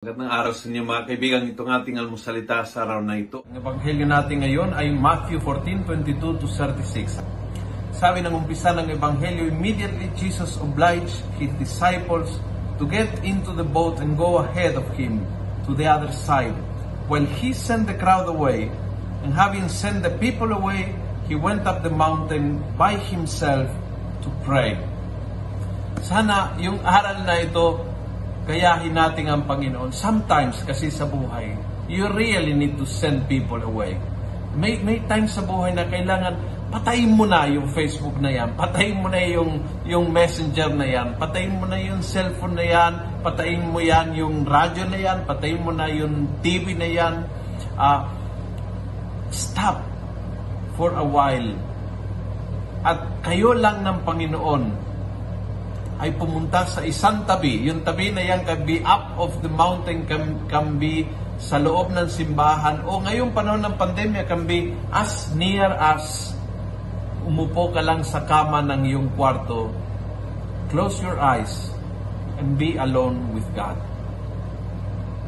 Magandang araw sa inyo mga kaibigan, itong ating almusalita sa araw na ito. Ang ebanghelyo natin ngayon ay Matthew 14:22-36. Sabi ng umpisa ng ebanghelyo, immediately Jesus obliged his disciples to get into the boat and go ahead of him to the other side, while he sent the crowd away. And having sent the people away, he went up the mountain by himself to pray. Sana yung aral na ito gayahin natin ang Panginoon. Sometimes kasi sa buhay, you really need to send people away. May times sa buhay na kailangan patayin mo na yung Facebook na yan, patayin mo na yung Messenger na yan, patayin mo na yung cellphone na yan, patayin mo yan yung radyo na yan, patayin mo na yung TV na yan. Stop for a while. At kayo lang ng Panginoon ay pumunta sa isang tabi. Yung tabi na yan can be up of the mountain, can be sa loob ng simbahan, o ngayong panahon ng pandemya, can be as near as umupo ka lang sa kama ng iyong kwarto, close your eyes, and be alone with God.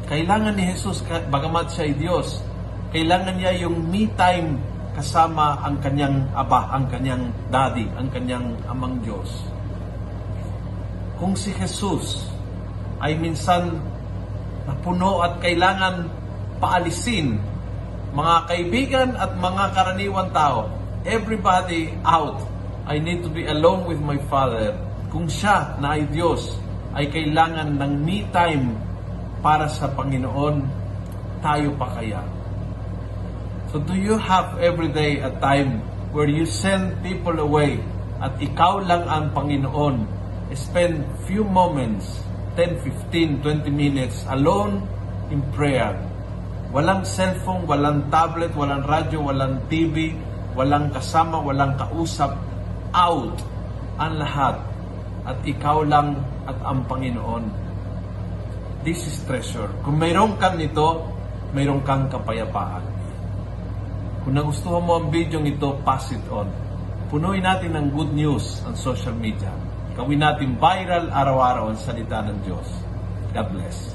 Kailangan ni Jesus, bagamat siya ay Diyos, kailangan niya yung me time kasama ang kanyang Aba, ang kanyang Daddy, ang kanyang Amang Diyos. Kung si Jesus ay minsan napuno at kailangan paalisin, mga kaibigan at mga karaniwang tao, everybody out, I need to be alone with my Father. Kung siya na ay Diyos, ay kailangan ng me time para sa Panginoon, tayo pa kaya? So do you have every day a time where you send people away at ikaw lang ang Panginoon? Spend few moments, 10, 15, 20 minutes alone in prayer. Walang cellphone, walang tablet, walang radyo, walang TV, walang kasama, walang kausap. Out ang lahat. At ikaw lang at ang Panginoon. This is treasure. Kung mayroon kang nito, mayroon kang kapayapaan. Kung nagustuhan mo ang video ito, pass it on. Punuin natin ng good news ang social media. Gawin natin viral araw-araw ang salita ng Diyos. God bless.